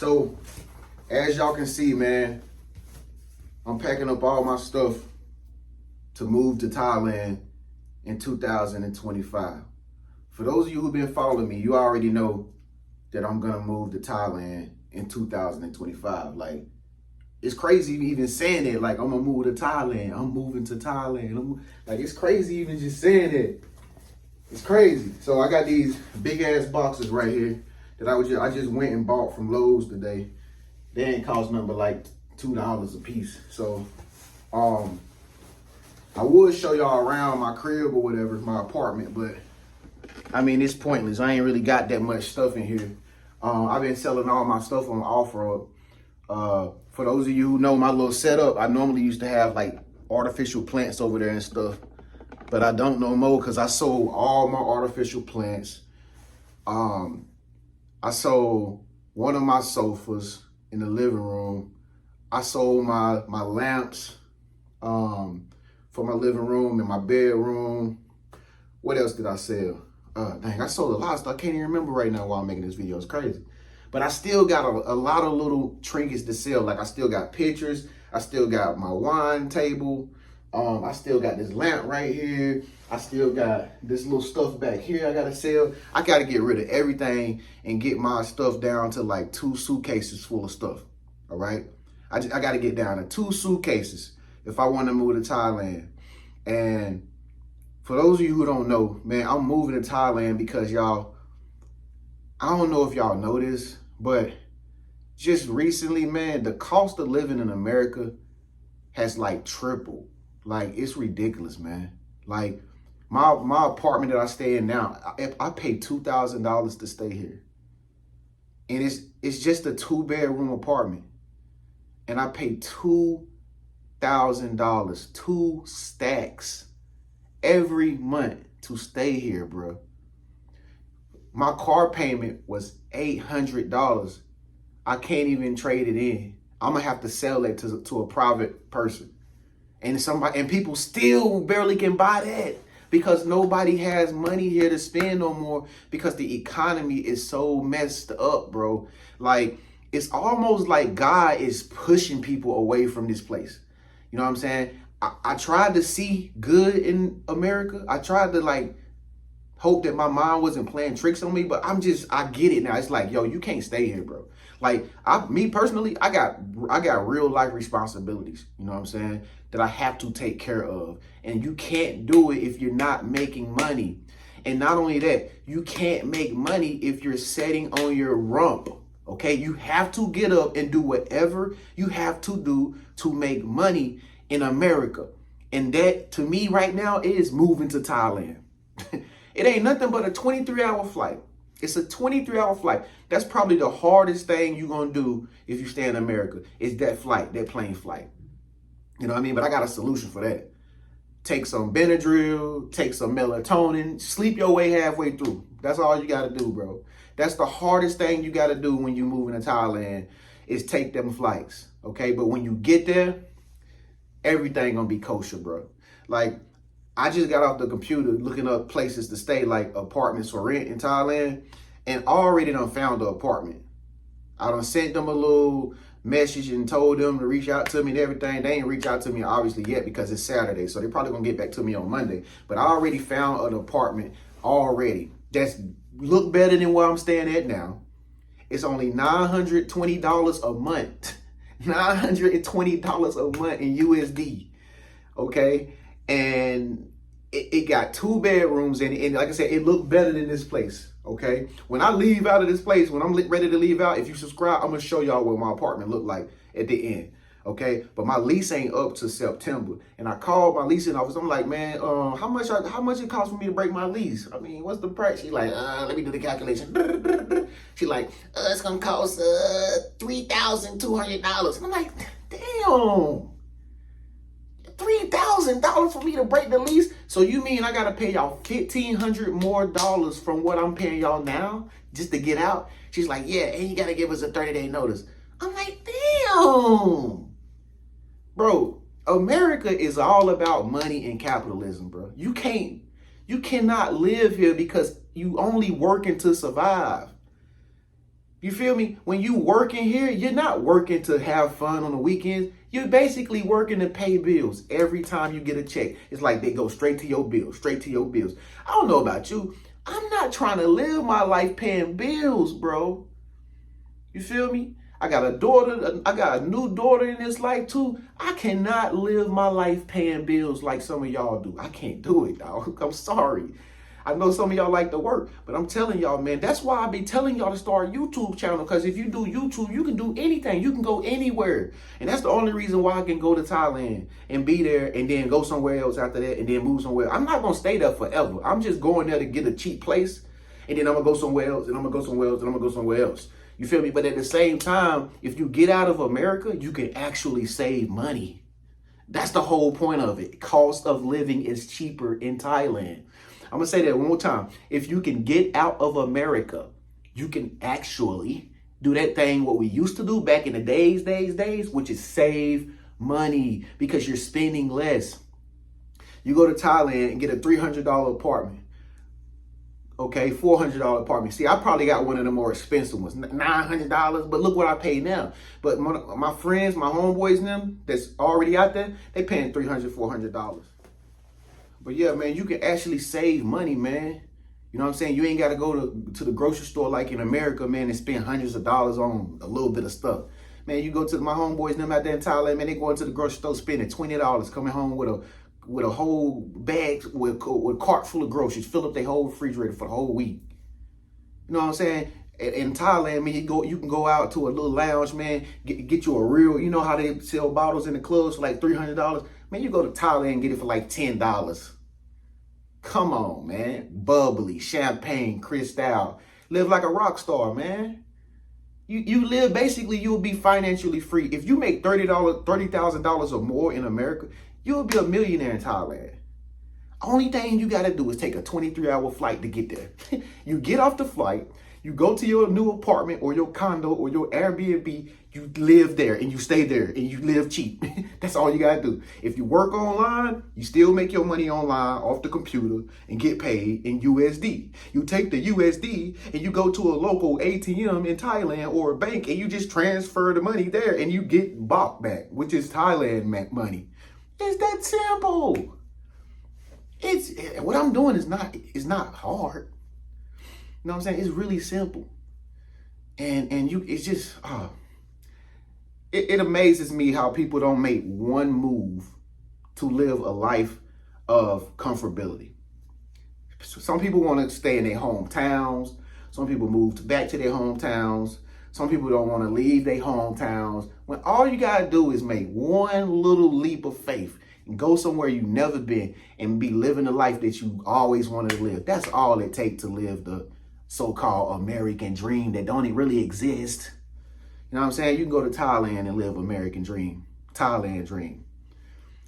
So, as y'all can see, man, I'm packing up all my stuff to move to Thailand in 2025. For those of you who've been following me, you already know that I'm gonna move to Thailand in 2025. Like, it's crazy even saying it. Like, I'm gonna move to Thailand. I'm moving to Thailand. Like, it's crazy even just saying it. It's crazy. So I got these big ass boxes right here that I just went and bought from Lowe's today. They ain't cost nothing but like $2 a piece. So I would show y'all around my crib or whatever, my apartment, but I mean, it's pointless. I ain't really got that much stuff in here. I've been selling all my stuff on OfferUp. For those of you who know my little setup, I normally used to have like artificial plants over there and stuff, but I don't no more because I sold all my artificial plants. I sold one of my sofas in the living room. I sold my lamps for my living room and my bedroom. What else did I sell? Dang, I sold a lot of stuff. I can't even remember right now while I'm making this video. It's crazy. But I still got a lot of little trinkets to sell. Like, I still got pictures. I still got my wine table. I still got this lamp right here. I still got this little stuff back here I gotta sell. I gotta get rid of everything and get my stuff down to like 2 suitcases full of stuff, all right? I gotta get down to 2 suitcases if I wanna move to Thailand. And for those of you who don't know, man, I'm moving to Thailand because y'all, I don't know if y'all know this, but just recently, man, the cost of living in America has like tripled. Like, it's ridiculous, man. Like, my apartment that I stay in now, I pay $2,000 to stay here. And it's just a 2-bedroom apartment. And I pay $2,000, 2 stacks every month to stay here, bro. My car payment was $800. I can't even trade it in. I'm gonna have to sell it to a private person. And people still barely can buy that because nobody has money here to spend no more because the economy is so messed up, bro. Like, it's almost like God is pushing people away from this place. You know what I'm saying? I tried to see good in America. I tried to like hope that my mind wasn't playing tricks on me, but I get it now. It's like, yo, you can't stay here, bro. Like, me personally, I got real life responsibilities, you know what I'm saying, that I have to take care of. And you can't do it if you're not making money. And not only that, you can't make money if you're sitting on your rump, okay? You have to get up and do whatever you have to do to make money in America. And that, to me right now, is moving to Thailand. It ain't nothing but a 23-hour flight. It's a 23-hour flight. That's probably the hardest thing you're going to do if you stay in America, is that flight, that plane flight. You know what I mean? But I got a solution for that. Take some Benadryl, take some melatonin, sleep your way halfway through. That's all you got to do, bro. That's the hardest thing you got to do when you're moving to Thailand, is take them flights, okay? But when you get there, everything going to be kosher, bro. Like, I just got off the computer looking up places to stay, like apartments for rent in Thailand, and already done found an apartment. I done sent them a little message and told them to reach out to me and everything. They ain't reach out to me obviously yet because it's Saturday, so they probably gonna get back to me on Monday. But I already found an apartment already that's look better than where I'm staying at now. It's only $920 a month. $920 a month in USD, okay? And it got 2 bedrooms in it. And like I said, it looked better than this place, okay? When I leave out of this place, when I'm ready to leave out, if you subscribe, I'm going to show y'all what my apartment looked like at the end, okay? But my lease ain't up to September. And I called my leasing office. I'm like, man, how much it cost for me to break my lease? I mean, what's the price? She's like, let me do the calculation. She's like, it's going to cost $3,200. And I'm like, damn. $3,000 for me to break the lease? So you mean I gotta pay y'all $1,500 more from what I'm paying y'all now just to get out? She's like, yeah, and you gotta give us a 30-day notice. I'm like, damn. Bro, America is all about money and capitalism, bro. You cannot live here because you only working to survive. You feel me? When you working here, you're not working to have fun on the weekends. You're basically working to pay bills every time you get a check. It's like they go straight to your bills, straight to your bills. I don't know about you. I'm not trying to live my life paying bills, bro. You feel me? I got a daughter. I got a new daughter in this life too. I cannot live my life paying bills like some of y'all do. I can't do it, dog. I'm sorry. I know some of y'all like to work, but I'm telling y'all, man, that's why I be telling y'all to start a YouTube channel. Because if you do YouTube, you can do anything. You can go anywhere. And that's the only reason why I can go to Thailand and be there and then go somewhere else after that and then move somewhere. I'm not going to stay there forever. I'm just going there to get a cheap place. And then I'm going to go somewhere else and I'm going to go somewhere else and I'm going to go somewhere else. You feel me? But at the same time, if you get out of America, you can actually save money. That's the whole point of it. Cost of living is cheaper in Thailand. I'm going to say that one more time. If you can get out of America, you can actually do that thing what we used to do back in the days, which is save money because you're spending less. You go to Thailand and get a $300 apartment. Okay, $400 apartment. See, I probably got one of the more expensive ones, $900, but look what I pay now. But my friends, my homeboys and them that's already out there, they paying $300, $400. But yeah, man, you can actually save money, man. You know what I'm saying? You ain't got to go to the grocery store like in America, man, and spend hundreds of dollars on a little bit of stuff. Man, you go to my homeboys and them out there in Thailand, man, they going to the grocery store spending $20, coming home with a whole bag, with a cart full of groceries, fill up their whole refrigerator for the whole week. You know what I'm saying? In Thailand, man, you can go out to a little lounge, man, get you a real, you know how they sell bottles in the clubs for like $300? Man, you go to Thailand and get it for like $10. Come on, man. Bubbly, champagne, Cristal. Live like a rock star, man. You live, basically, you'll be financially free. If you make $30,000 or more in America, you'll be a millionaire in Thailand. Only thing you got to do is take a 23-hour flight to get there. You get off the flight, you go to your new apartment or your condo or your Airbnb, you live there and you stay there and you live cheap. That's all you got to do. If you work online, you still make your money online off the computer and get paid in USD. You take the USD and you go to a local ATM in Thailand or a bank and you just transfer the money there and you get baht back, which is Thailand money. It's that simple. It's what I'm doing is not hard. You know what I'm saying? It's really simple. And you, it's just, it amazes me how people don't make one move to live a life of comfortability. Some people want to stay in their hometowns. Some people move back to their hometowns. Some people don't want to leave their hometowns. When all you got to do is make one little leap of faith and go somewhere you've never been and be living the life that you always wanted to live. That's all it takes to live the so-called American dream that don't really exist. You know what I'm saying? You can go to Thailand and live American dream, Thailand dream.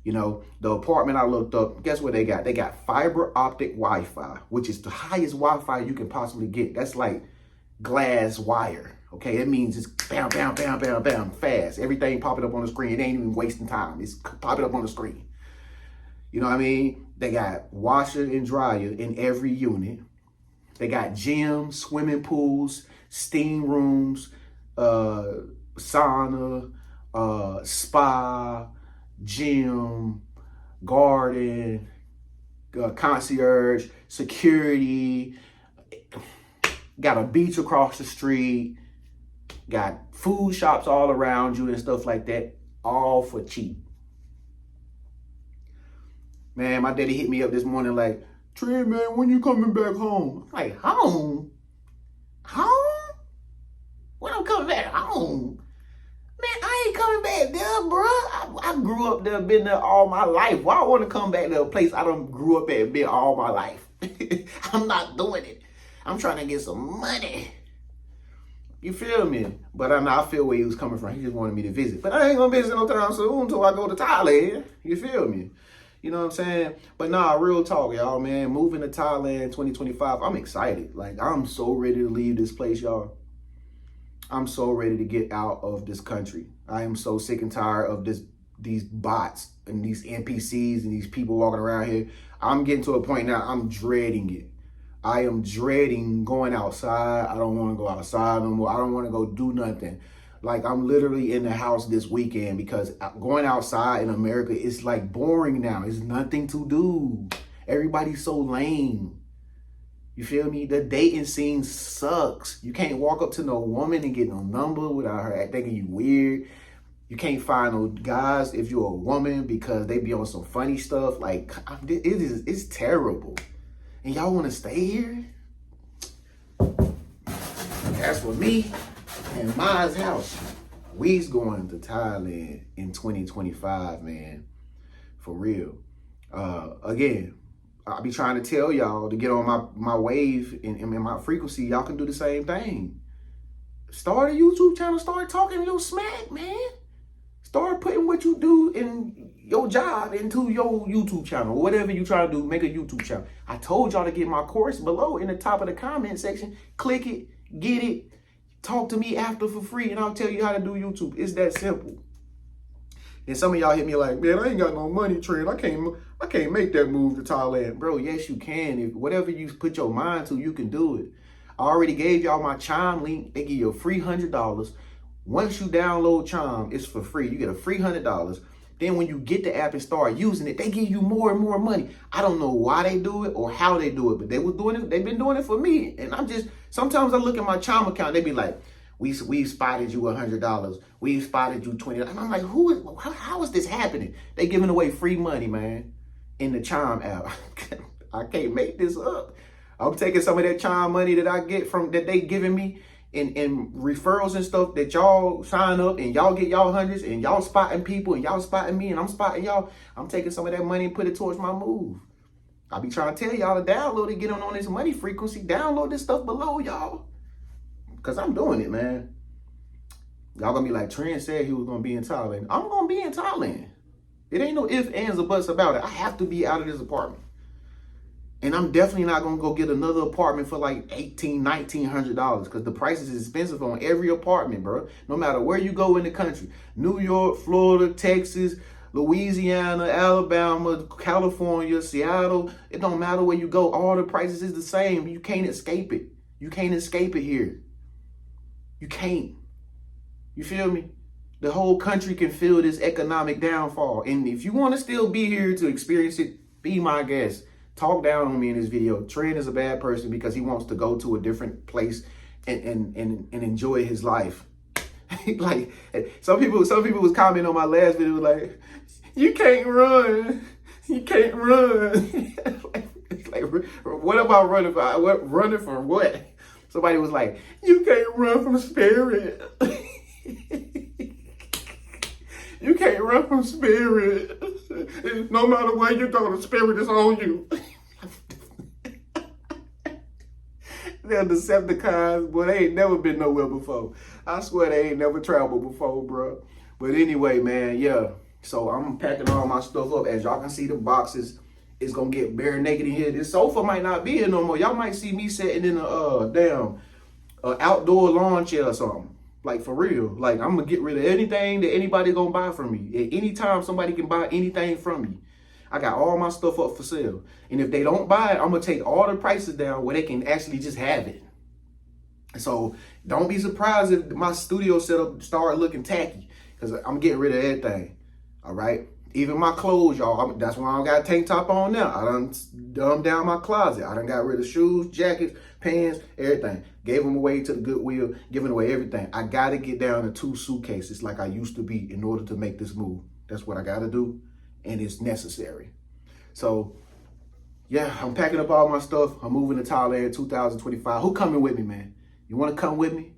You know, the apartment I looked up, guess what they got? They got fiber optic Wi-Fi, which is the highest Wi-Fi you can possibly get. That's like glass wire. Okay, that means it's bam, bam, bam, bam, bam, fast. Everything popping up on the screen. It ain't even wasting time. It's popping up on the screen. You know what I mean? They got washer and dryer in every unit. They got gyms, swimming pools, steam rooms, sauna, spa, gym, garden, concierge, security. Got a beach across the street. Got food shops all around you and stuff like that, all for cheap. Man, my daddy hit me up this morning like, "Tren, man, when you coming back home?" I'm like, home? Home? When I'm coming back home? Man, I ain't coming back there, bro. I grew up there, been there all my life. Why I want to come back to a place I done grew up at and been all my life? I'm not doing it. I'm trying to get some money. You feel me? But I feel where he was coming from. He just wanted me to visit. But I ain't going to visit no time soon until I go to Thailand. You feel me? You know what I'm saying? But nah, real talk, y'all, man. Moving to Thailand 2025, I'm excited. Like, I'm so ready to leave this place, y'all. I'm so ready to get out of this country. I am so sick and tired of these bots and these NPCs and these people walking around here. I'm getting to a point now, I'm dreading it. I am dreading going outside. I don't want to go outside no more. I don't want to go do nothing. Like, I'm literally in the house this weekend because going outside in America is like boring now. It's nothing to do. Everybody's so lame. You feel me? The dating scene sucks. You can't walk up to no woman and get no number without her thinking you weird. You can't find no guys if you're a woman because they be on some funny stuff. Like, it's terrible. And y'all want to stay here? As for me and my house, we's going to Thailand in 2025, man. For real. Again, I be trying to tell y'all to get on my wave and my frequency. Y'all can do the same thing. Start a YouTube channel. Start talking your smack, man. Start putting what you do in your job into your YouTube channel. Whatever you try to do, make a YouTube channel. I told y'all to get my course below in the top of the comment section. Click it, get it, talk to me after for free, and I'll tell you how to do YouTube. It's that simple. And some of y'all hit me like, man, I ain't got no money, Trent. I can't make that move to Thailand. Bro, yes, you can. If whatever you put your mind to, you can do it. I already gave y'all my Chime link. They give you a free $100. Once you download Chime, it's for free. You get a free $100. Then when you get the app and start using it, they give you more and more money. I don't know why they do it or how they do it, but they were doing it. They've been doing it for me. And sometimes I look at my Chime account, they be like, we spotted you $100. We spotted you $20. And I'm like, how is this happening? They giving away free money, man, in the Chime app. I can't make this up. I'm taking some of that Chime money that I get that they giving me and referrals and stuff that y'all sign up and y'all get y'all hundreds and y'all spotting people and y'all spotting me and I'm spotting y'all. I'm taking some of that money and put it towards my move. I be trying to tell y'all to download it, get on this money frequency, download this stuff below, y'all. Because I'm doing it, man. Y'all gonna be like, Tren said he was gonna be in Thailand. I'm gonna be in Thailand. It ain't no ifs, ands, or buts about it. I have to be out of this apartment. And I'm definitely not going to go get another apartment for like $1,800, $1,900 because the prices is expensive on every apartment, bro. No matter where you go in the country. New York, Florida, Texas, Louisiana, Alabama, California, Seattle. It don't matter where you go. All the prices is the same. You can't escape it. You can't escape it here. You can't. You feel me? The whole country can feel this economic downfall. And if you want to still be here to experience it, be my guest. Talk down on me in this video. Tren is a bad person because he wants to go to a different place and enjoy his life. Like some people was commenting on my last video like, you can't run. You can't run. like what am I running for? Running for what? Somebody was like, you can't run from spirit. You can't run from spirit. No matter where you go, the spirit is on you. They're Decepticons, boy, they ain't never been nowhere before. I swear they ain't never traveled before, bro. But anyway, man, yeah. So I'm packing all my stuff up. As y'all can see, the boxes is gonna get bare naked in here. This sofa might not be here no more. Y'all might see me sitting in a outdoor lawn chair or something. Like, for real. Like, I'm gonna get rid of anything that anybody gonna buy from me. At any time, somebody can buy anything from me. I got all my stuff up for sale. And if they don't buy it, I'm gonna take all the prices down where they can actually just have it. So don't be surprised if my studio setup start looking tacky, because I'm getting rid of everything. All right. Even my clothes, y'all. That's why I don't got a tank top on now. I done dumbed down my closet. I done got rid of shoes, jackets, pants, everything. Gave them away to the Goodwill, giving away everything. I got to get down to 2 suitcases like I used to be in order to make this move. That's what I got to do, and it's necessary. So, yeah, I'm packing up all my stuff. I'm moving to Thailand 2025. Who coming with me, man? You want to come with me?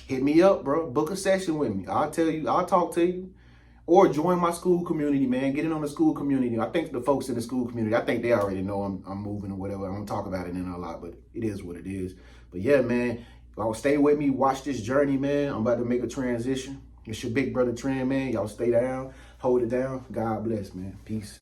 Hit me up, bro. Book a session with me. I'll tell you. I'll talk to you. Or join my school community, man. Get in on the school community. I think the folks in the school community, I think they already know I'm moving or whatever. I don't talk about it in a lot, but it is what it is. But yeah, man, y'all stay with me. Watch this journey, man. I'm about to make a transition. It's your big brother Tren, man. Y'all stay down. Hold it down. God bless, man. Peace.